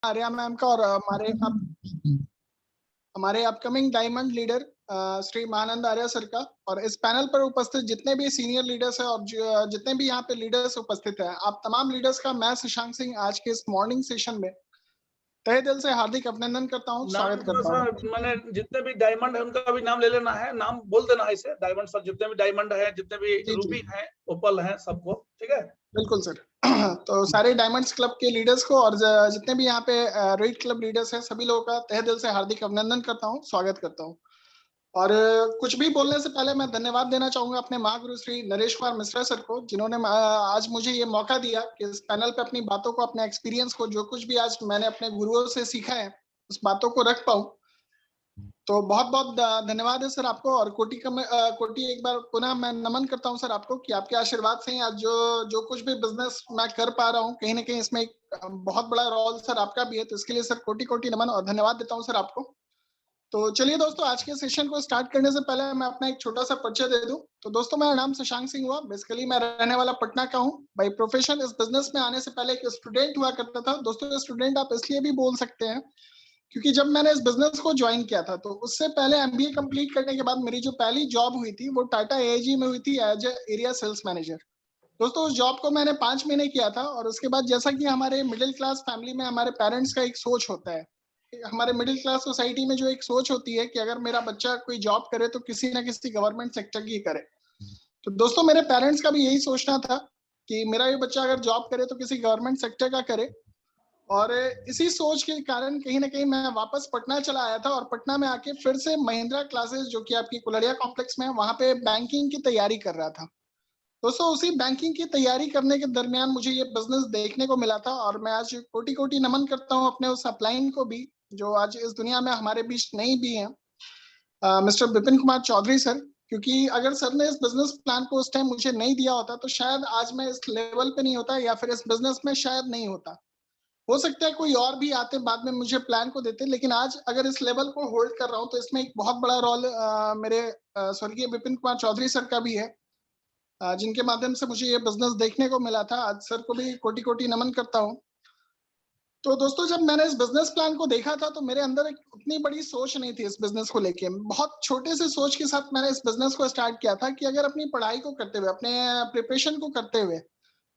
Arya ma'am का और हमारे upcoming diamond leader Shri Mahanand Arya sir का, और इस पैनल पर उपस्थित जितने भी सीनियर लीडर्स हैं और जितने भी यहाँ पे लीडर्स उपस्थित हैं, आप तमाम लीडर्स का मैं शशांक सिंह आज के इस मॉर्निंग सेशन में तहे दिल से हार्दिक अभिनंदन करता हूँ, स्वागत करता हूँ। मैंने जितने भी डायमंड है उनका भी नाम ले लेना है, नाम बोल देना है इसे डायमंड सर, जितने भी डायमंड है, जितने भी रूबी है, ओपल है, सबको। ठीक है, बिल्कुल सर। तो सारे डायमंड्स क्लब के लीडर्स को और जितने भी यहाँ पे रेड क्लब लीडर्स हैं, सभी लोगों का तहे दिल से हार्दिक अभिनंदन करता हूँ, स्वागत करता हूँ। और कुछ भी बोलने से पहले मैं धन्यवाद देना चाहूंगा अपने महागुरु श्री नरेश कुमार मिश्रा सर को, जिन्होंने आज मुझे ये मौका दिया कि इस पैनल पे अपनी बातों को, अपने एक्सपीरियंस को, जो कुछ भी आज मैंने अपने गुरुओं से सीखा है, उस बातों को रख पाऊं। तो बहुत बहुत धन्यवाद है सर आपको, और कोटि एक बार पुनः मैं नमन करता हूं सर आपको कि आपके आशीर्वाद से ही आज जो कुछ भी बिजनेस मैं कर पा रहा हूं, कहीं ना कहीं इसमें एक बहुत बड़ा रोल सर आपका भी है। तो इसके लिए सर कोटि कोटि नमन और धन्यवाद देता हूं सर आपको। तो चलिए दोस्तों, आज के सेशन को स्टार्ट करने से पहले मैं अपना एक छोटा सा परिचय दे दूं। तो दोस्तों, मेरा नाम शशांक सिंह हुआ। बेसिकली मैं रहने वाला पटना का हूं। बाई प्रोफेशन इस बिजनेस में आने से पहले एक स्टूडेंट हुआ करता था। दोस्तों, स्टूडेंट आप इसलिए भी बोल सकते हैं क्योंकि जब मैंने इस बिजनेस को ज्वाइन किया था, तो उससे पहले एमबीए कंप्लीट करने के बाद मेरी जो पहली जॉब हुई थी वो टाटा एआईजी में हुई थी as a area sales manager. दोस्तों, उस जॉब को मैंने 5 महीने किया था, और उसके बाद जैसा कि हमारे मिडिल क्लास फैमिली में हमारे पेरेंट्स का एक सोच होता है, हमारे मिडिल क्लास सोसाइटी में जो एक सोच होती है कि अगर मेरा बच्चा कोई जॉब करे तो किसी ना किसी गवर्नमेंट सेक्टर की करे। तो दोस्तों, मेरे पेरेंट्स का भी यही सोचना था कि मेरा ये बच्चा अगर जॉब करे तो किसी गवर्नमेंट सेक्टर का करे। और इसी सोच के कारण कहीं ना कहीं मैं वापस पटना चला आया था, और पटना में आके फिर से महिंद्रा क्लासेस, जो कि आपकी कुलड़िया कॉम्प्लेक्स में है, वहां पे बैंकिंग की तैयारी कर रहा था। दोस्तों, उसी बैंकिंग की तैयारी करने के दरमियान मुझे ये बिजनेस देखने को मिला था, और मैं आज कोटि कोटि नमन करता हूँ अपने उस अपलाइन को भी, जो आज इस दुनिया में हमारे बीच नहीं भी है, मिस्टर विपिन कुमार चौधरी सर। क्योंकि अगर सर ने इस बिजनेस प्लान को उस टाइम मुझे नहीं दिया होता तो शायद आज मैं इस लेवल पे नहीं होता, या फिर इस बिजनेस में शायद नहीं होता। हो सकता है कोई और भी आते बाद में मुझे प्लान को देते, लेकिन आज अगर इस लेवल को होल्ड कर रहा हूँ तो इसमें एक बहुत बड़ा रोल मेरे स्वर्गीय विपिन कुमार चौधरी सर का भी है, जिनके माध्यम से मुझे ये बिजनेस देखने को मिला था। आज सर को भी कोटि कोटि नमन करता हूँ। तो दोस्तों, जब मैंने इस बिजनेस प्लान को देखा था तो मेरे अंदर एक उतनी बड़ी सोच नहीं थी इस बिजनेस को लेके। बहुत छोटे से सोच के साथ मैंने इस बिजनेस को स्टार्ट किया था कि अगर अपनी पढ़ाई को करते हुए, अपने प्रिपरेशन को करते हुए,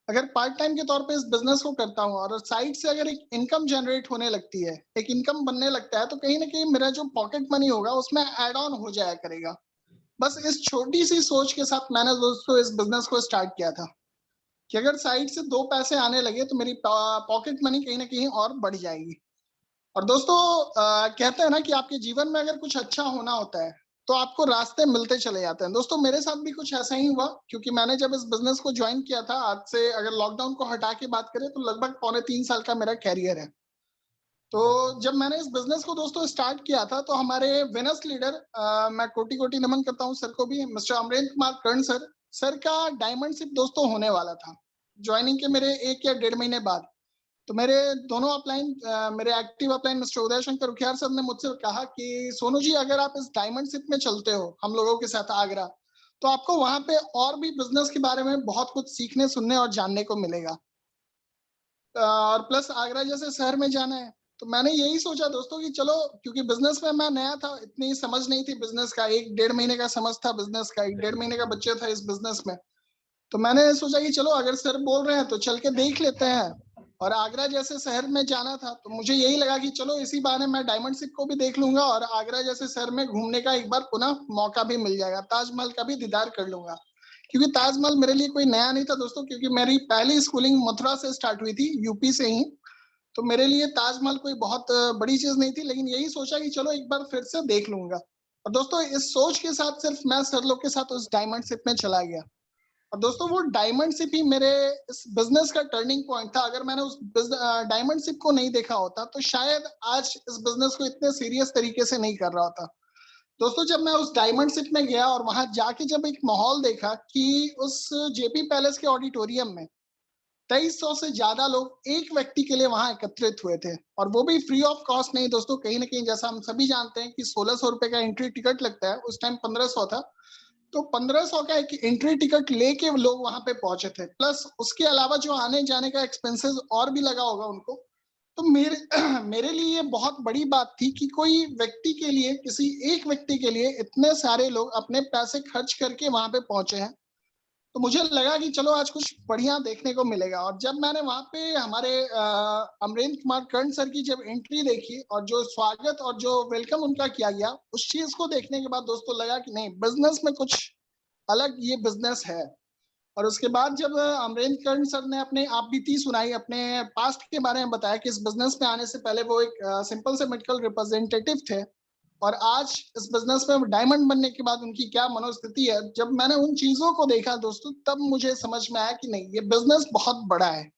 अगर पार्ट टाइम के तौर पे इस बिजनेस को करता हूँ और साइड से अगर एक इनकम जनरेट होने लगती है, एक इनकम बनने लगता है, तो कहीं ना कहीं मेरा जो पॉकेट मनी होगा उसमें एड ऑन हो जाया करेगा। बस इस छोटी सी सोच के साथ मैंने दोस्तों इस बिजनेस को स्टार्ट किया था कि अगर साइड से 2 पैसे आने लगे तो मेरी पॉकेट मनी कहीं ना कहीं और बढ़ जाएगी। और दोस्तों, कहते हैं ना कि आपके जीवन में अगर कुछ अच्छा होना होता है तो आपको रास्ते मिलते चले जाते हैं। दोस्तों, मेरे साथ भी कुछ ऐसा ही हुआ, क्योंकि मैंने जब इस बिजनेस को ज्वाइन किया था, आज से अगर लॉकडाउन को हटा के बात करें तो लगभग 3.25 साल का मेरा कैरियर है। तो जब मैंने इस बिजनेस को दोस्तों स्टार्ट किया था तो हमारे विनर्स लीडर, मैं कोटि कोटि नमन करता हूँ सर को भी, मिस्टर अमरेंद्र कुमार कर्ण सर, सर का डायमंडशिप दोस्तों होने वाला था ज्वाइनिंग के मेरे 1 या 1.5 महीने बाद। तो मेरे दोनों अपलाइन, मेरे active upline mister Uday Shankar उखियार sir ने मुझसे कहा कि सोनू जी, अगर आप इस डायमंडशिप में चलते हो हम लोगों के साथ आगरा, तो आपको वहां पे और भी बिजनेस के बारे में बहुत कुछ सीखने, सुनने और जानने को मिलेगा, और प्लस आगरा जैसे शहर में जाना है। तो मैंने यही सोचा दोस्तों कि चलो, क्योंकि बिजनेस में मैं नया था, इतनी समझ नहीं थी बिजनेस का, 1-1.5 महीने का समझ था बिजनेस का, 1-1.5 महीने का बच्चे था इस बिजनेस में। तो मैंने सोचा कि चलो, अगर सर बोल रहे हैं तो चल के देख लेते हैं। और आगरा जैसे शहर में जाना था तो मुझे यही लगा कि चलो इसी बहाने मैं डायमंडशिप को भी देख लूंगा और आगरा जैसे शहर में घूमने का एक बार पुनः मौका भी मिल जाएगा, ताजमहल का भी दीदार कर लूंगा। क्योंकि ताजमहल मेरे लिए कोई नया नहीं था दोस्तों, क्योंकि मेरी पहली स्कूलिंग मथुरा से स्टार्ट हुई थी, यूपी से ही। तो मेरे लिए ताजमहल कोई बहुत बड़ी चीज नहीं थी, लेकिन यही सोचा कि चलो एक बार फिर से देख लूंगा। और दोस्तों, इस सोच के साथ सिर्फ मैं सर लोग के साथ उस डायमंडशिप में चला गया। और दोस्तों, वो डायमंडशिप ही मेरे इस बिजनेस का टर्निंग पॉइंट था। अगर मैंने उस डायमंडशिप को नहीं देखा होता तो शायद आज इस बिजनेस को इतने सीरियस तरीके से नहीं कर रहा होता। दोस्तों, जब मैं उस डायमंडशिप में गया और वहां जाके जब एक माहौल देखा कि उस जेपी पैलेस के ऑडिटोरियम में 2300 से ज्यादा लोग एक व्यक्ति के लिए वहां एकत्रित हुए थे, और वो भी फ्री ऑफ कॉस्ट नहीं दोस्तों। कहीं ना कहीं जैसा हम सभी जानते हैं कि 1600 रुपए का एंट्री टिकट लगता है, उस टाइम 1500 था। तो 1500 का एक एंट्री टिकट लेके लोग वहां पे पहुंचे थे, प्लस उसके अलावा जो आने जाने का एक्सपेंसेस और भी लगा होगा उनको, तो मेरे मेरे लिए ये बहुत बड़ी बात थी कि कोई व्यक्ति के लिए, किसी एक व्यक्ति के लिए इतने सारे लोग अपने पैसे खर्च करके वहां पे पहुंचे हैं। तो मुझे लगा कि चलो आज कुछ बढ़िया देखने को मिलेगा। और जब मैंने वहां पे हमारे अमरेंद्र कुमार कर्ण सर की जब एंट्री देखी और जो स्वागत और जो वेलकम उनका किया गया, उस चीज को देखने के बाद दोस्तों लगा कि नहीं, बिजनेस में कुछ अलग ये बिजनेस है। और उसके बाद जब अमरेंद्र कर्ण सर ने अपने आप बीती सुनाई, अपने पास्ट के बारे में बताया कि इस बिजनेस में आने से पहले वो एक सिंपल से मेडिकल रिप्रेजेंटेटिव थे और आज इस बिजनेस में डायमंड बनने के बाद उनकी क्या मनोस्थिति है, जब मैंने उन चीजों को देखा दोस्तों, तब मुझे समझ में आया कि नहीं, ये बिजनेस बहुत बड़ा है।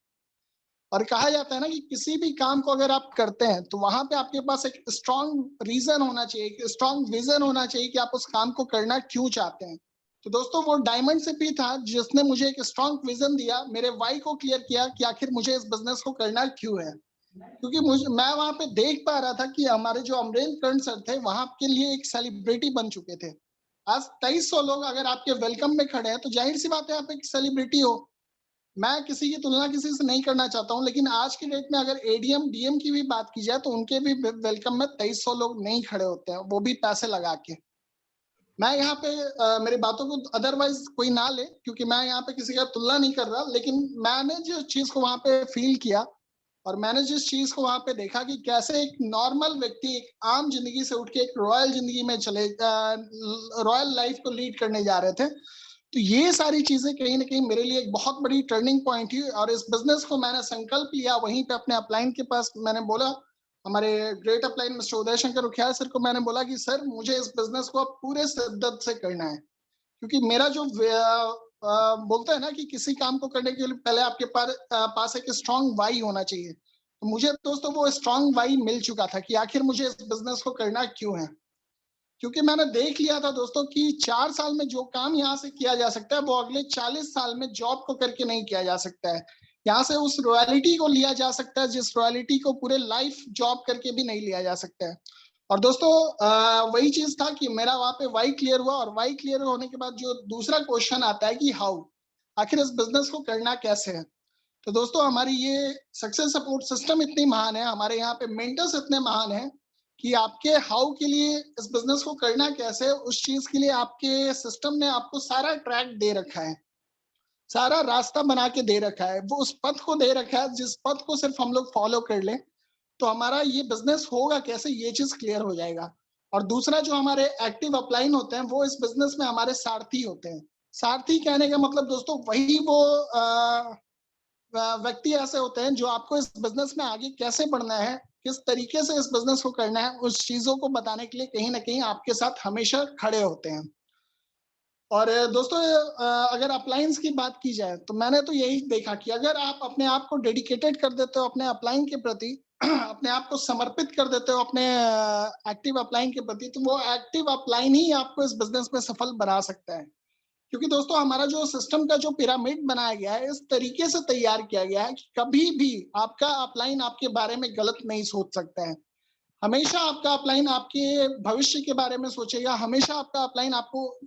और कहा जाता है ना कि किसी भी काम को अगर आप करते हैं तो वहां पे आपके पास एक स्ट्रॉन्ग रीजन होना चाहिए, एक स्ट्रॉन्ग विजन होना चाहिए कि आप उस काम को करना क्यों चाहते हैं। तो दोस्तों वो डायमंड से भी था जिसने मुझे एक स्ट्रॉन्ग विजन दिया, मेरे वाई को क्लियर किया कि आखिर मुझे इस बिजनेस को करना क्यों है। क्योंकि मुझे, मैं वहां पे देख पा रहा था कि हमारे जो अमरेंद्र कर्ण सर थे वहां के लिए एक सेलिब्रिटी बन चुके थे। आज 2300 लोग अगर आपके वेलकम में खड़े हैं तो जाहिर सी बात है आप एक सेलिब्रिटी हो। मैं किसी की तुलना किसी से नहीं करना चाहता हूं, लेकिन आज की डेट में अगर एडीएम डीएम की भी बात की जाए तो उनके भी वेलकम में 2300 लोग नहीं खड़े होते हैं, वो भी पैसे लगा के। मैं यहाँ पे मेरी बातों को अदरवाइज कोई ना ले, क्योंकि मैं यहाँ पे किसी का तुलना नहीं कर रहा, लेकिन मैंने जो चीज को वहां पे फील किया और मैंने जिस चीज को वहां पे देखा कि कैसे एक नॉर्मल व्यक्ति एक आम जिंदगी से उठ के एक रॉयल जिंदगी में चले, रॉयल लाइफ को लीड करने जा रहे थे। तो ये सारी चीजें कहीं ना कहीं मेरे लिए एक बहुत बड़ी टर्निंग पॉइंट थी। और इस बिजनेस को मैंने संकल्प लिया, वहीं पे अपने अपलाइन के पास मैंने बोला, हमारे great upline mister Uday Shankar उखियाल sir को मैंने बोला कि सर मुझे इस बिजनेस को अब पूरे शिद्दत से करना है। क्योंकि मेरा जो बोलता है ना कि किसी काम को करने के लिए पहले आपके पास एक स्ट्रांग वाई होना चाहिए। तो मुझे दोस्तों वो स्ट्रांग वाई मिल चुका था कि आखिर मुझे इस बिजनेस को करना क्यों है। क्योंकि मैंने देख लिया था दोस्तों कि 4 साल में जो काम यहाँ से किया जा सकता है वो अगले 40 साल में जॉब को करके नहीं किया जा सकता है। यहाँ से उस रॉयल्टी को लिया जा सकता है जिस रॉयल्टी को पूरे लाइफ जॉब करके भी नहीं लिया जा सकता है। और दोस्तों वही चीज था कि मेरा वहां पे वाई क्लियर हुआ। और वाई क्लियर होने के बाद जो दूसरा क्वेश्चन आता है कि हाउ, आखिर इस बिजनेस को करना कैसे है। तो दोस्तों हमारी ये सक्सेस सपोर्ट सिस्टम इतनी महान है, हमारे यहाँ पे मेंटर्स इतने महान है कि आपके हाउ के लिए, इस बिजनेस को करना कैसे, उस चीज के लिए आपके सिस्टम ने आपको सारा ट्रैक दे रखा है, सारा रास्ता बना के दे रखा है, वो उस पथ को दे रखा है जिस पथ को सिर्फ हम लोग फॉलो कर लें तो हमारा ये बिजनेस होगा कैसे, ये चीज क्लियर हो जाएगा। और दूसरा जो हमारे एक्टिव अपलाइन होते हैं वो इस बिजनेस में हमारे सारथी होते हैं। सारथी कहने का मतलब दोस्तों वही वो व्यक्ति ऐसे होते हैं जो आपको इस बिजनेस में आगे कैसे बढ़ना है, किस तरीके से इस बिजनेस को करना है, उस चीजों को बताने के लिए कहीं ना कहीं आपके साथ हमेशा खड़े होते हैं। और दोस्तों अगर अपलाइंस की बात की जाए तो मैंने तो यही देखा कि अगर आप अपने आप को डेडिकेटेड कर देते हो अपने अपलाइन के प्रति, अपने आप को समर्पित कर देते हो अपने एक्टिव अपलाइन के प्रति, तो वो एक्टिव अपलाइन ही आपको इस बिजनेस में सफल बना सकता है। क्योंकि दोस्तों हमारा जो सिस्टम का जो पिरामिड बनाया गया है इस तरीके से तैयार किया गया है कि कभी भी आपका अपलाइन आपके बारे में गलत नहीं सोच सकता है। हमेशा आपका अपलाइन आपके भविष्य के बारे में सोचेगा, हमेशा आपका अपलाइन आपको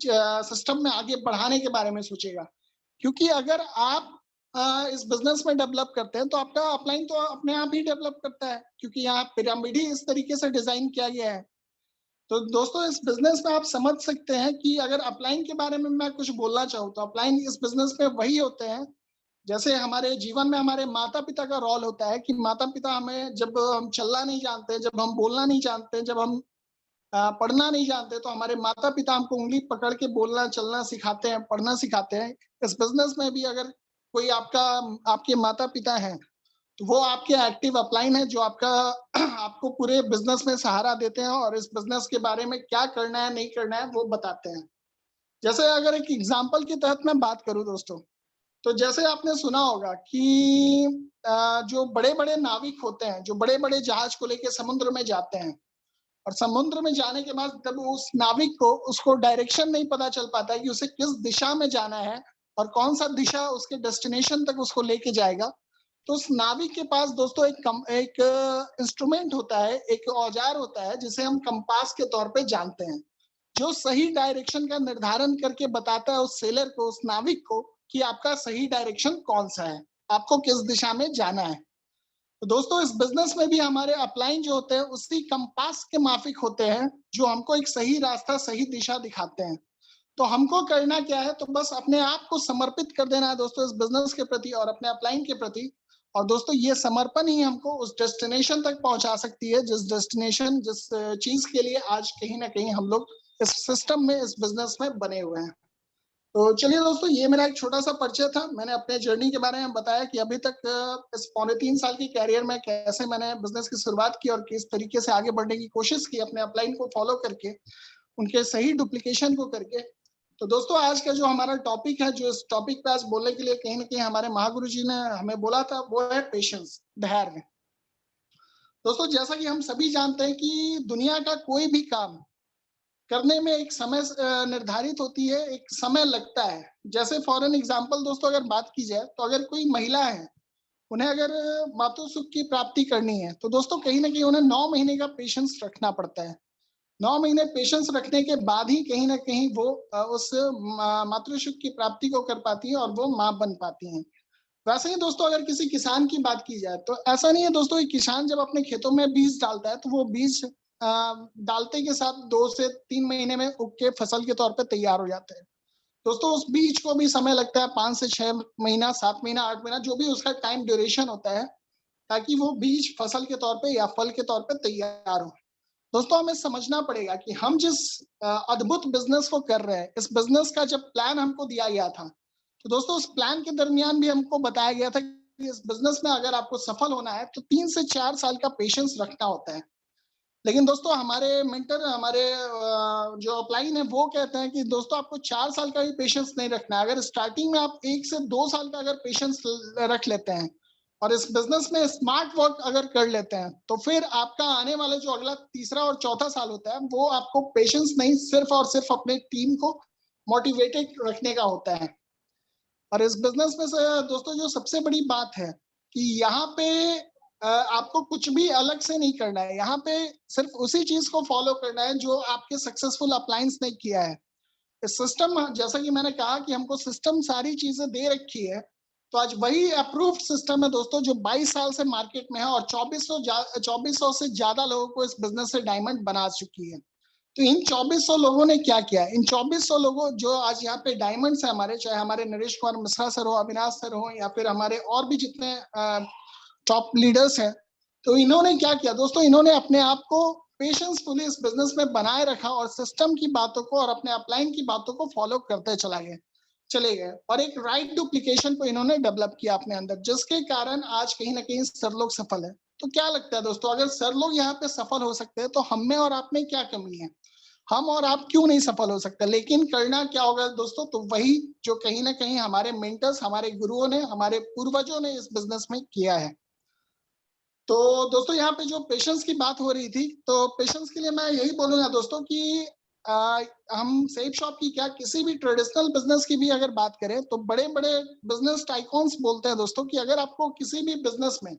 सिस्टम में आगे बढ़ाने के बारे में सोचेगा। क्योंकि अगर आप इस बिजनेस में डेवलप करते हैं तो आपका अपलाइन तो अपने आप ही डेवलप करता है, क्योंकि यहाँ पिरामिड ही इस तरीके से डिजाइन किया गया है। तो दोस्तों इस बिजनेस में आप समझ सकते हैं कि अगर अपलाइन के बारे में मैं कुछ बोलना चाहूँ तो अपलाइन इस बिजनेस में वही होते हैं जैसे हमारे जीवन में हमारे माता पिता का रोल होता है कि माता पिता हमें, जब हम चलना नहीं जानते, जब हम बोलना नहीं जानते, जब हम पढ़ना नहीं जानते, तो हमारे माता पिता हमको उंगली पकड़ के बोलना चलना सिखाते हैं, पढ़ना सिखाते हैं। इस बिजनेस में भी अगर कोई आपके माता पिता हैं तो वो आपके एक्टिव अपलाइन है जो आपको पूरे बिजनेस में सहारा देते हैं और इस बिजनेस के बारे में क्या करना है नहीं करना है वो बताते हैं। जैसे अगर एक एग्जांपल के तहत मैं बात करूं दोस्तों, तो जैसे आपने सुना होगा कि जो बड़े बड़े नाविक होते हैं, जो बड़े बड़े जहाज को लेके समुद्र में जाते हैं और समुद्र में जाने के बाद जब उस नाविक को उसको डायरेक्शन नहीं पता चल पाता है कि उसे किस दिशा में जाना है और कौन सा दिशा उसके डेस्टिनेशन तक उसको लेके जाएगा, तो उस नाविक के पास दोस्तों एक इंस्ट्रूमेंट होता है, एक औजार होता है जिसे हम कंपास के तौर पे जानते हैं, जो सही डायरेक्शन का निर्धारण करके बताता है उस सेलर को, उस नाविक को कि आपका सही डायरेक्शन कौन सा है, आपको किस दिशा में जाना है। तो दोस्तों इस बिजनेस में भी हमारे अपलाइन जो होते हैं उसी कंपास के माफिक होते हैं, जो हमको एक सही रास्ता, सही दिशा दिखाते हैं। तो हमको करना क्या है, तो बस अपने आप को समर्पित कर देना है दोस्तों इस बिजनेस के प्रति और अपने अपलाइन के प्रति। और दोस्तों ये समर्पण ही हमको उस डेस्टिनेशन तक पहुंचा सकती है, जिस डेस्टिनेशन, जिस चीज के लिए आज कहीं ना कहीं हम लोग इस सिस्टम में, इस बिजनेस में बने हुए हैं। तो चलिए दोस्तों, ये मेरा एक छोटा सा परिचय था। मैंने अपने जर्नी के बारे में बताया कि अभी तक इस 3.25 साल की कैरियर में कैसे मैंने बिजनेस की शुरुआत की और किस तरीके से आगे बढ़ने की कोशिश की अपने अपलाइन को फॉलो करके, उनके सही डुप्लीकेशन को करके। तो दोस्तों आज का जो हमारा टॉपिक है, जो इस टॉपिक पे आज बोलने के लिए कहीं ना कहीं हमारे महागुरु जी ने हमें बोला था, वो है पेशेंस, धैर्य। दोस्तों जैसा कि हम सभी जानते हैं कि दुनिया का कोई भी काम करने में एक समय निर्धारित होती है, एक समय लगता है। जैसे फॉर एन एग्जाम्पल दोस्तों अगर बात की जाए, तो अगर कोई महिला है, उन्हें अगर मातृ सुख की प्राप्ति करनी है, तो दोस्तों कहीं ना कहीं उन्हें 9 महीने का पेशेंस रखना पड़ता है। 9 महीने पेशेंस रखने के बाद ही कहीं ना कहीं वो उस मातृ सुख की प्राप्ति को कर पाती है और वो माँ बन पाती हैं। वैसे ही दोस्तों अगर किसी किसान की बात की जाए, तो ऐसा नहीं है दोस्तों, किसान जब अपने खेतों में बीज डालता है, तो वो बीज डालते के साथ 2 से 3 महीने में उग के फसल के तौर पे तैयार हो जाते हैं। दोस्तों उस बीज को भी समय लगता है, 5 से 6 महीना, 7 महीना, 8 महीना, जो भी उसका टाइम ड्यूरेशन होता है, ताकि वो बीज फसल के तौर पे या फल के तौर पे तैयार हो। दोस्तों हमें समझना पड़ेगा कि हम जिस अद्भुत बिजनेस को कर रहे हैं, इस बिजनेस का जब प्लान हमको दिया गया था, तो दोस्तों उस प्लान के दरमियान भी हमको बताया गया था कि इस बिजनेस में अगर आपको सफल होना है, तो 3 से 4 साल का पेशेंस रखना होता है। लेकिन दोस्तों हमारे मेंटर, हमारे जो अपलाइन है, वो कहते हैं कि दोस्तों आपको 4 साल का भी पेशेंस नहीं रखना है। अगर स्टार्टिंग में आप 1 से 2 साल का अगर पेशेंस रख लेते हैं और इस बिजनेस में स्मार्ट वर्क अगर कर लेते हैं, तो फिर आपका आने वाला जो अगला तीसरा और चौथा साल होता है, वो आपको पेशेंस नहीं, सिर्फ और सिर्फ अपने टीम को मोटिवेटेड रखने का होता है। और इस बिजनेस में से दोस्तों जो सबसे बड़ी बात है कि यहाँ पे आपको कुछ भी अलग से नहीं करना है। यहाँ पे सिर्फ उसी चीज को फॉलो करना है जो आपके सक्सेसफुल अपलायंस ने किया है। इस सिस्टम, जैसा कि मैंने कहा कि हमको सिस्टम सारी चीजें दे रखी है, तो आज वही अप्रूव्ड सिस्टम है दोस्तों, जो 22 साल से मार्केट में है और 2400 से ज्यादा लोगों को इस बिजनेस से डायमंड बना चुकी है। तो इन 2400 लोगों ने क्या किया? इन 2400 लोगों जो आज यहाँ पे डायमंड्स है हमारे, चाहे हमारे नरेश कुमार मिश्रा सर हो, अविनाश सर हो, या फिर हमारे और भी जितने टॉप लीडर्स हैं, तो इन्होंने क्या किया दोस्तों? इन्होंने अपने आप को पेशेंसफुली इस बिजनेस में बनाए रखा और सिस्टम की बातों को और अपने अपलाइन की बातों को फॉलो करते चले गए और एक राइट डुप्लीकेशन को इन्होंने डेवलप किया अपने अंदर, जिसके कारण आज कहीं ना कहीं सर लोग सफल है। तो क्या लगता है दोस्तों, अगर सर लोग यहाँ पे सफल हो सकते हैं, तो हम में और आप में क्या कमी है? हम और आप क्यों नहीं सफल हो सकते? लेकिन करना क्या होगा दोस्तों? तो वही जो कहीं ना कहीं हमारे मेंटर्स, हमारे गुरुओं ने, हमारे पूर्वजों ने इस बिजनेस में किया है। तो दोस्तों यहाँ पे जो पेशेंस की बात हो रही थी, तो पेशेंस के लिए मैं यही बोलूंगा दोस्तों कि हम सेफ शॉप की क्या, किसी भी ट्रेडिशनल बिजनेस की भी अगर बात करें, तो बड़े बड़े बिजनेस टाइकॉन्स बोलते हैं दोस्तों कि अगर आपको किसी भी बिजनेस में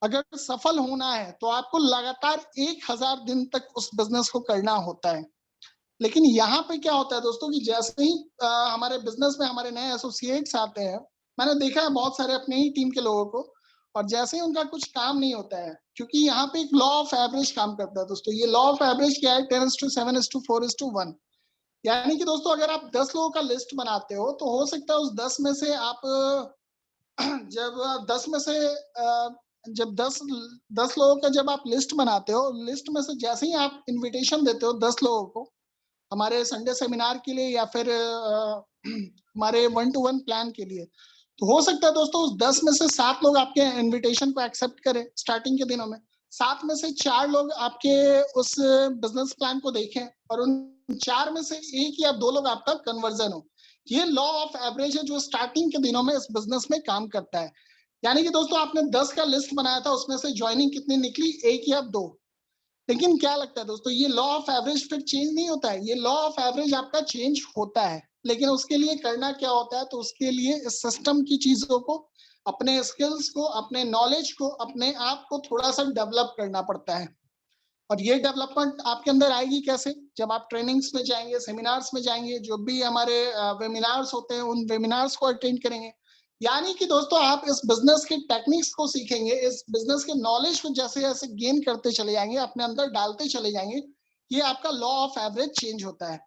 अगर सफल होना है, तो आपको लगातार 1000 दिन तक उस बिजनेस को करना होता है। लेकिन यहाँ पे क्या होता है दोस्तों कि जैसे ही हमारे बिजनेस में हमारे नए एसोसिएट्स आते हैं, मैंने देखा है बहुत सारे अपने ही टीम के लोगों को, और जैसे ही उनका कुछ काम नहीं होता है, क्योंकि यहाँ पे एक लॉ ऑफ एवरेज काम करता है दोस्तों। ये लॉ ऑफ एवरेज क्या है? 10:7:4:1, यानी कि दोस्तों अगर आप 10 लोगों का लिस्ट बनाते हो, तो हो सकता है उस 10 में से आप जब 10 में से जब 10 लोगों का जब आप लिस्ट बनाते हो, लिस्ट में से जैसे ही आप इनविटेशन देते हो 10 लोगों को हमारे संडे सेमिनार के लिए या फिर हमारे 1-to-1 प्लान के लिए, तो हो सकता है दोस्तों उस 10 में से 7 लोग आपके इनविटेशन को एक्सेप्ट करें स्टार्टिंग के दिनों में, 7 में से 4 लोग आपके उस बिजनेस प्लान को देखें, और उन 4 में से 1 या 2 लोग आपका कन्वर्जन हो। ये लॉ ऑफ एवरेज है जो स्टार्टिंग के दिनों में इस बिजनेस में काम करता है। यानी कि दोस्तों आपने 10 का लिस्ट बनाया था, उसमें से ज्वाइनिंग कितनी निकली? 1 या 2। लेकिन क्या लगता है दोस्तों, ये लॉ ऑफ एवरेज फिर चेंज नहीं होता है। ये लॉ ऑफ एवरेज आपका चेंज होता है, लेकिन उसके लिए करना क्या होता है? तो उसके लिए इस सिस्टम की चीजों को, अपने स्किल्स को, अपने नॉलेज को, अपने आप को थोड़ा सा डेवलप करना पड़ता है। और ये डेवलपमेंट आपके अंदर आएगी कैसे? जब आप ट्रेनिंग्स में जाएंगे, सेमिनार्स में जाएंगे, जो भी हमारे वेबिनार्स होते हैं, उन वेबिनार्स को अटेंड करेंगे, यानी कि दोस्तों आप इस बिजनेस के टेक्निक्स को सीखेंगे, इस बिजनेस के नॉलेज को जैसे जैसे गेन करते चले जाएंगे, अपने अंदर डालते चले जाएंगे, ये आपका लॉ ऑफ एवरेज चेंज होता है।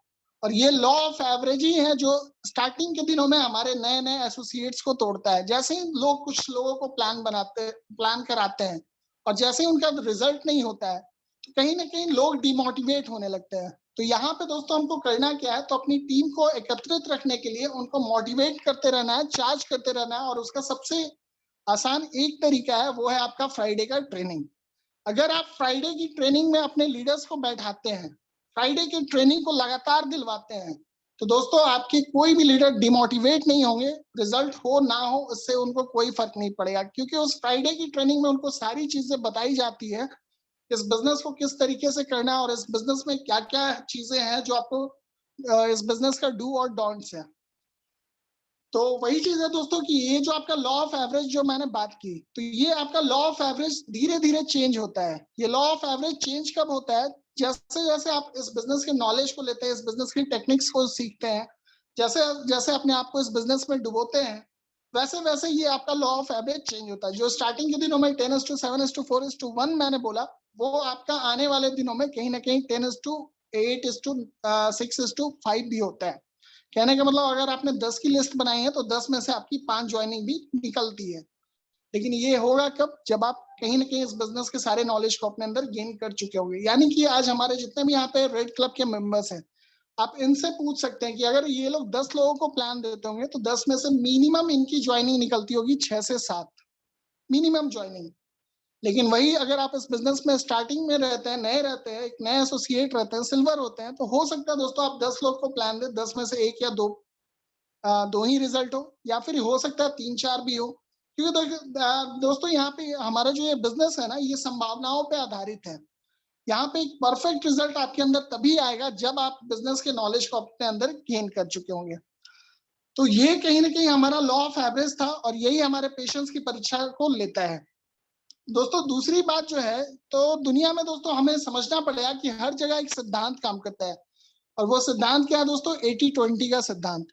और ये लॉ ऑफ एवरेज ही है जो स्टार्टिंग के दिनों में हमारे नए नए एसोसिएट्स को तोड़ता है। जैसे ही लोग, कुछ लोगों को प्लान कराते हैं और जैसे ही उनका रिजल्ट नहीं होता है तो कहीं ना कहीं लोग डिमोटिवेट होने लगते हैं। तो यहाँ पे दोस्तों हमको करना क्या है, तो अपनी टीम को एकत्रित रखने के लिए उनको मोटिवेट करते रहना है, चार्ज करते रहना है। और उसका सबसे आसान एक तरीका है, वो है आपका फ्राइडे का ट्रेनिंग। अगर आप फ्राइडे की ट्रेनिंग में अपने लीडर्स को बैठाते हैं, फ्राइडे की ट्रेनिंग को लगातार दिलवाते हैं, तो दोस्तों आपके कोई भी लीडर डिमोटिवेट नहीं होंगे। रिजल्ट हो ना हो उससे उनको कोई फर्क नहीं पड़ेगा, क्योंकि उस फ्राइडे की ट्रेनिंग में उनको सारी चीजें बताई जाती है, इस बिजनेस को किस तरीके से करना है और इस बिजनेस में क्या क्या चीजें हैं जो आपको इस बिजनेस का डू और डोंट्स है। तो वही चीज है दोस्तों कि ये जो आपका लॉ ऑफ एवरेज जो मैंने बात की, तो ये आपका लॉ ऑफ एवरेज धीरे धीरे चेंज होता है। ये लॉ ऑफ एवरेज चेंज कब होता है, जैसे जैसे आप इस बिजनेस के नॉलेज को लेते हैं, इस बिजनेस की टेक्निक्स को सीखते हैं, जैसे जैसे अपने आप को इस बिजनेस में डुबोते हैं, वैसे वैसे ये आपका लॉ ऑफ एवरेज चेंज होता है। जो स्टार्टिंग के दिनों में 10:7:4:1 मैंने बोला, वो आपका आने वाले दिनों में कहीं ना कहीं 10:8:6:5 भी होता है। कहने का मतलब अगर आपने 10 की लिस्ट बनाई है तो 10 में से आपकी 5 ज्वाइनिंग भी निकलती है। लेकिन ये होगा कब, जब आप कहीं ना कहीं इस बिजनेस के सारे नॉलेज को अपने अंदर गेन कर चुके होंगे। यानी कि आज हमारे जितने भी यहाँ पे रेड क्लब के मेंबर्स हैं, आप इनसे पूछ सकते हैं कि अगर ये लोग 10 लोगों को प्लान देते होंगे तो 10 में से मिनिमम इनकी ज्वाइनिंग निकलती होगी 6 से 7 मिनिमम ज्वाइनिंग। लेकिन वही अगर आप इस बिजनेस में स्टार्टिंग में रहते हैं, नए रहते हैं, एक नए एसोसिएट रहते हैं, सिल्वर होते हैं, तो हो सकता है दोस्तों आप 10 लोग को प्लान दे, 10 में से एक या दो ही रिजल्ट हो, या फिर हो सकता है 3-4 भी हो। क्योंकि दोस्तों यहाँ पे हमारा जो ये बिजनेस है ना, ये संभावनाओं पे आधारित है। यहाँ पे एक परफेक्ट रिजल्ट आपके अंदर तभी आएगा जब आप बिजनेस के नॉलेज को अपने अंदर गेन कर चुके होंगे। तो ये कहीं ना कहीं हमारा लॉ ऑफ एवरेज था और यही हमारे पेशेंस की परीक्षा को लेता है। दोस्तों दूसरी बात जो है, तो दुनिया में दोस्तों हमें समझना पड़ेगा कि हर जगह एक सिद्धांत काम करता है। और वो सिद्धांत क्या है दोस्तों, 80-20 का सिद्धांत।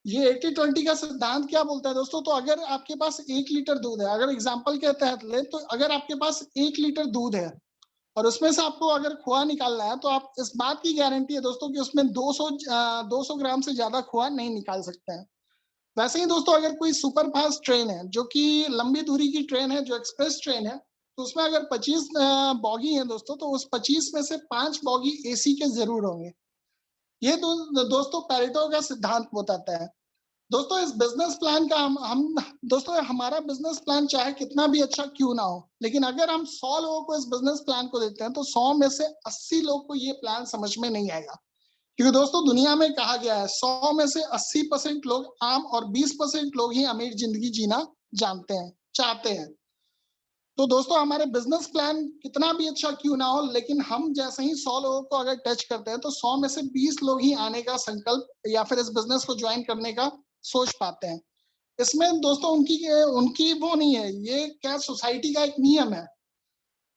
ये 80-20 का सिद्धांत क्या बोलता है दोस्तों, तो अगर आपके पास 1 लीटर दूध है, अगर एग्जाम्पल के तहत ले, तो अगर आपके पास 1 लीटर दूध है और उसमें से आपको अगर खोआ निकालना है, तो आप इस बात की गारंटी है दोस्तों कि उसमें 200 ग्राम से ज्यादा खोआ नहीं निकाल सकते हैं। वैसे ही दोस्तों अगर कोई सुपर फास्ट ट्रेन है, जो कि लंबी दूरी की ट्रेन है, जो एक्सप्रेस ट्रेन है, तो उसमें अगर 25 बॉगी है दोस्तों, तो उस 25 में से 5 बॉगी एसी के जरूर होंगे। ये दोस्तों पेरेटो का सिद्धांत बताता है। दोस्तों इस बिजनेस प्लान का हम दोस्तों हमारा बिजनेस प्लान चाहे कितना भी अच्छा क्यों ना हो, लेकिन अगर हम 100 लोगों को इस बिजनेस प्लान को देते हैं तो 100 में से 80 लोग को ये प्लान समझ में नहीं आएगा। क्योंकि दोस्तों दुनिया में कहा गया है 100 में से 80% लोग आम और 20% लोग ही अमीर जिंदगी जीना जानते हैं, चाहते हैं। तो दोस्तों हमारे बिजनेस प्लान कितना भी अच्छा क्यों ना हो, लेकिन हम जैसे ही 100 लोगों को अगर टच करते हैं तो 100 में से 20 लोग ही आने का संकल्प या फिर इस बिजनेस को ज्वाइन करने का सोच पाते हैं। इसमें दोस्तों उनकी उनकी वो नहीं है, ये क्या सोसाइटी का एक नियम है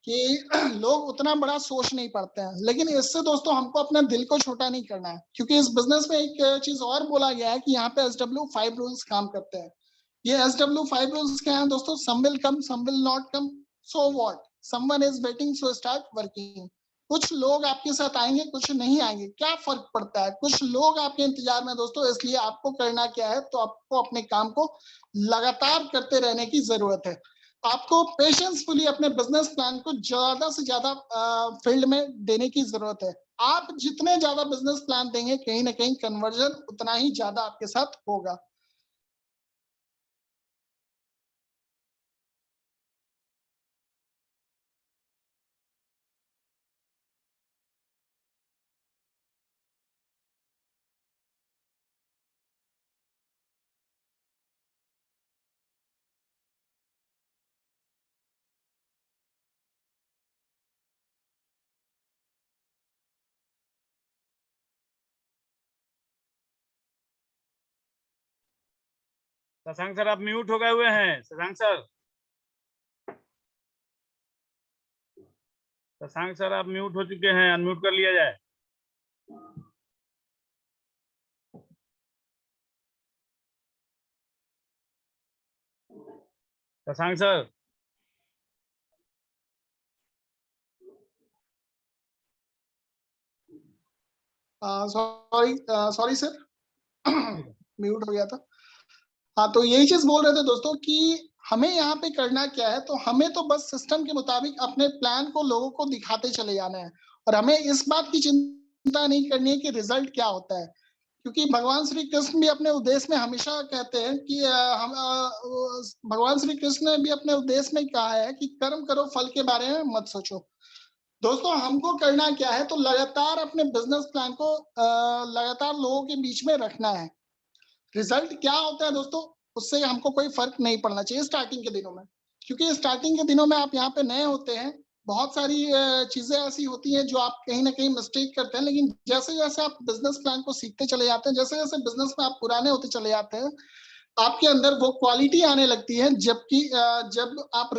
कि लोग उतना बड़ा सोच नहीं पाते हैं। लेकिन इससे दोस्तों हमको अपना दिल को छोटा नहीं करना है, क्योंकि इस बिजनेस में एक चीज और बोला गया है कि यहाँ पे SW5 रूल्स काम करते हैं। ये SW5 रूल्स क्या है दोस्तों, some will come, some will not come, so what, someone is waiting so start working. कुछ लोग आपके साथ आएंगे, कुछ नहीं आएंगे, क्या फर्क पड़ता है। कुछ लोग आपके इंतजार में दोस्तों, इसलिए आपको करना क्या है, तो आपको अपने काम को लगातार करते रहने की जरूरत है। आपको पेशेंसफुली अपने बिजनेस प्लान को ज्यादा से ज्यादा फील्ड में देने की जरूरत है। आप जितने ज्यादा बिजनेस प्लान देंगे, कहीं ना कहीं कन्वर्जन उतना ही ज्यादा आपके साथ होगा। शशांक सर आप म्यूट हो गए हुए हैं। शशांक सर आप म्यूट हो चुके हैं, अनम्यूट कर लिया जाए। Shashank sir. Sorry sir, mute हो गया था। हाँ, तो यही चीज बोल रहे थे दोस्तों कि हमें यहाँ पे करना क्या है, तो हमें तो बस सिस्टम के मुताबिक अपने प्लान को लोगों को दिखाते चले जाना है, और हमें इस बात की चिंता नहीं करनी है कि रिजल्ट क्या होता है, क्योंकि भगवान श्री कृष्ण भी अपने उपदेश में हमेशा कहते हैं कि भगवान श्री कृष्ण ने भी अपने उपदेश में कहा है कि कर्म करो, फल के बारे में मत सोचो। दोस्तों हमको करना क्या है, तो लगातार अपने बिजनेस प्लान को लगातार लोगों के बीच में रखना है। रिजल्ट क्या होता है दोस्तों, उससे हमको कोई फर्क नहीं पड़ना चाहिए स्टार्टिंग के दिनों में, क्योंकि स्टार्टिंग के दिनों में आप यहाँ पे नए होते हैं, बहुत सारी चीजें ऐसी होती हैं जो आप कहीं ना कहीं मिस्टेक करते हैं, लेकिन जैसे जैसे आप बिजनेस प्लान को सीखते चले जाते हैं, जैसे जैसे बिजनेस में आप पुराने होते चले जाते हैं, आपके अंदर वो क्वालिटी आने लगती है, जबकि जब आप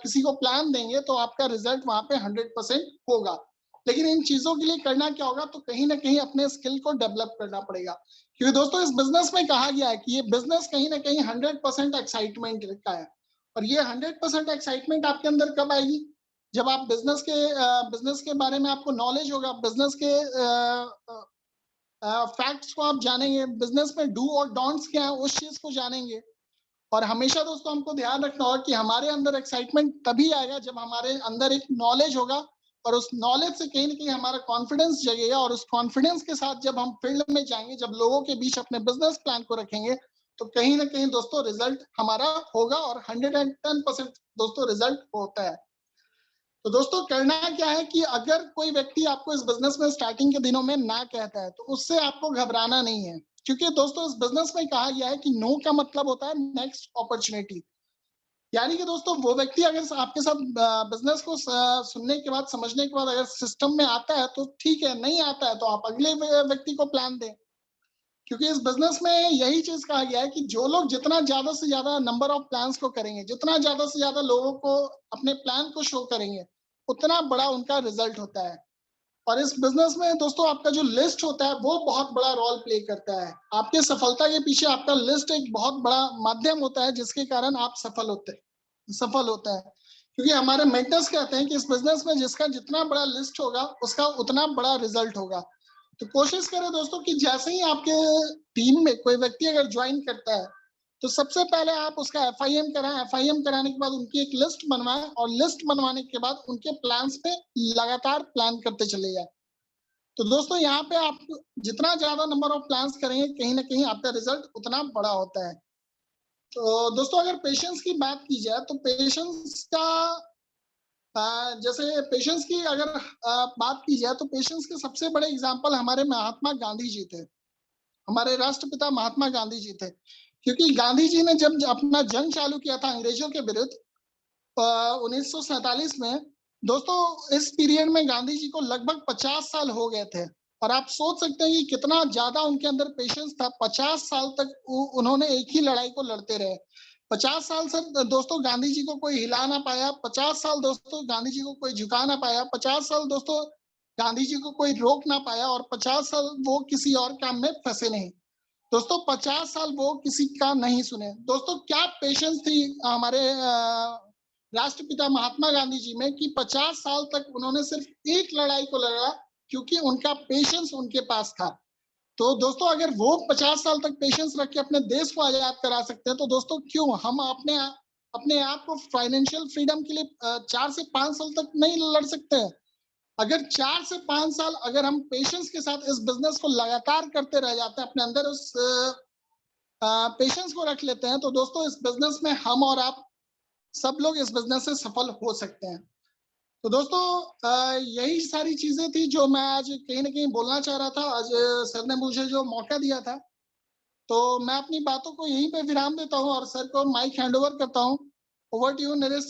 किसी को प्लान देंगे तो आपका रिजल्ट वहां पे 100% होगा। लेकिन इन चीजों के लिए करना क्या होगा, तो कहीं ना कहीं अपने स्किल को डेवलप करना पड़ेगा, क्योंकि दोस्तों इस बिजनेस में कहा गया है कि ये बिजनेस कहीं ना कहीं 100% एक्साइटमेंट का है, और ये 100% एक्साइटमेंट आपके अंदर कब आएगी, जब आप बिजनेस के बारे में आपको नॉलेज होगा, बिजनेस के फैक्ट्स को आप जानेंगे, बिजनेस में डू और डोंट्स क्या है उस चीज को जानेंगे। और हमेशा दोस्तों हमको ध्यान रखना होगा कि हमारे अंदर एक्साइटमेंट तभी आएगा जब हमारे अंदर एक नॉलेज होगा, और उस नॉलेज से कहीं ना कहीं हमारा कॉन्फिडेंस जगेगा, और उस कॉन्फिडेंस के साथ जब हम फील्ड में जाएंगे, जब लोगों के बीच अपने बिजनेस प्लान को रखेंगे, तो कहीं ना कहीं दोस्तों रिजल्ट हमारा होगा, और 110% दोस्तों रिजल्ट होता है। तो दोस्तों करना क्या है कि अगर कोई व्यक्ति आपको इस बिजनेस में स्टार्टिंग के दिनों में ना कहता है, तो उससे आपको घबराना नहीं है, क्योंकि दोस्तों इस बिजनेस में कहा गया है कि नो का मतलब होता है नेक्स्ट अपॉर्चुनिटी। यानी कि दोस्तों वो व्यक्ति अगर आपके साथ बिजनेस को सुनने के बाद, समझने के बाद अगर सिस्टम में आता है तो ठीक है, नहीं आता है तो आप अगले व्यक्ति को प्लान दें, क्योंकि इस बिजनेस में यही चीज कहा गया है कि जो लोग जितना ज्यादा से ज्यादा नंबर ऑफ प्लान्स को करेंगे, जितना ज्यादा से ज्यादा लोगों को अपने प्लान को शो करेंगे, उतना बड़ा उनका रिजल्ट होता है। और इस बिजनेस में दोस्तों आपका जो लिस्ट होता है वो बहुत बड़ा रोल प्ले करता है, आपके सफलता के पीछे आपका लिस्ट एक बहुत बड़ा माध्यम होता है, जिसके कारण आप सफल होते हैं। क्योंकि हमारे मेंटर्स कहते हैं कि इस बिजनेस में जिसका जितना बड़ा लिस्ट होगा उसका उतना बड़ा रिजल्ट होगा। तो कोशिश करें दोस्तों कि जैसे ही आपके टीम में कोई व्यक्ति अगर ज्वाइन करता है, तो सबसे पहले आप उसका FIM कराएं, FIM कराने के बाद उनकी एक लिस्ट बनवाएं, और लिस्ट बनवाने के बाद उनके प्लान्स पे लगातार प्लान करते चले जाएं। तो दोस्तों यहाँ पे आप जितना ज्यादा नंबर ऑफ प्लान्स करेंगे, कहीं ना कहीं आपका रिजल्ट उतना बड़ा होता है। तो दोस्तों अगर पेशेंस की बात की जाए, तो पेशेंस का जैसे पेशेंस की अगर बात की जाए, तो पेशेंस के सबसे बड़े एग्जाम्पल हमारे महात्मा गांधी जी थे, हमारे राष्ट्रपिता महात्मा गांधी जी थे। क्योंकि गांधी जी ने जब अपना जंग चालू किया था अंग्रेजों के विरुद्ध 1947 में, दोस्तों इस पीरियड में गांधी जी को लगभग 50 साल हो गए थे, और आप सोच सकते हैं कि कितना ज्यादा उनके अंदर पेशेंस था। 50 साल तक उन्होंने एक ही लड़ाई को लड़ते रहे। 50 साल से दोस्तों गांधी जी को कोई हिला ना पाया, 50 साल दोस्तों गांधी जी को कोई झुका ना पाया, 50 साल दोस्तों गांधी जी को कोई रोक ना पाया, और 50 साल वो किसी और काम में फंसे नहीं। दोस्तों 50 साल वो किसी का नहीं सुने। दोस्तों क्या पेशेंस थी हमारे राष्ट्रपिता महात्मा गांधी जी में, कि 50 साल तक उन्होंने सिर्फ एक लड़ाई को लड़ा, क्योंकि उनका पेशेंस उनके पास था। तो दोस्तों अगर वो 50 साल तक पेशेंस रख के अपने देश को आजाद करा सकते हैं, तो दोस्तों क्यों हम अपने आप को फाइनेंशियल फ्रीडम के लिए 4 से 5 साल तक नहीं लड़ सकते हैं? अगर 4 से 5 साल अगर हम पेशेंस के साथ इस बिजनेस को लगातार करते रह जाते हैं, अपने अंदर उस पेशेंस को रख लेते हैं, तो दोस्तों इस बिजनेस में हम और आप सब लोग इस बिजनेस से सफल हो सकते हैं। तो दोस्तों यही सारी चीजें थी जो मैं आज कहीं ना कहीं बोलना चाह रहा था। आज सर ने मुझे जो मौका दिया था, तो मैं अपनी बातों को यहीं पे विराम देता हूँ और सर को माइक हैंड ओवर करता हूँ। Over to you Naresh.